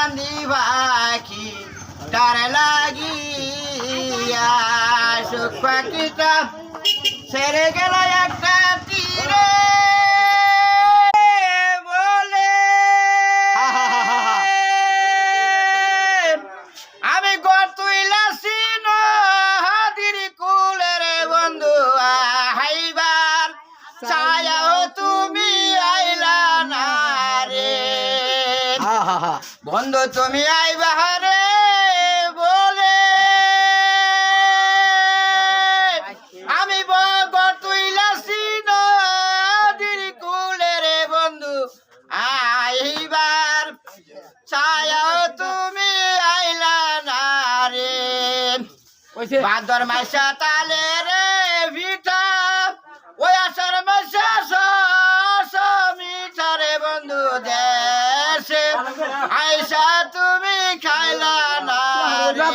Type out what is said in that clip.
চান্দি পাখি তার লাগিয়া সুখ পাখিটা ছেড়ে গেল একটা তীরে বলে আমি গড় তুইলাছি নদীর কুলের বন্ধু আইবার ছায়াও তুমি আইলা না রে বন্ধু তুমি আইবা রে বলে আমি গড় তুইলাছি নদীর কুলের বন্ধু আইবার ছায়াও তুমি আইলা না রে ভাদর মাসা তালে রে ভিটা ওই আষাঢ় মাসে মিঠা রে বন্ধু দেশে আইসা তুমি খাইলা না রে।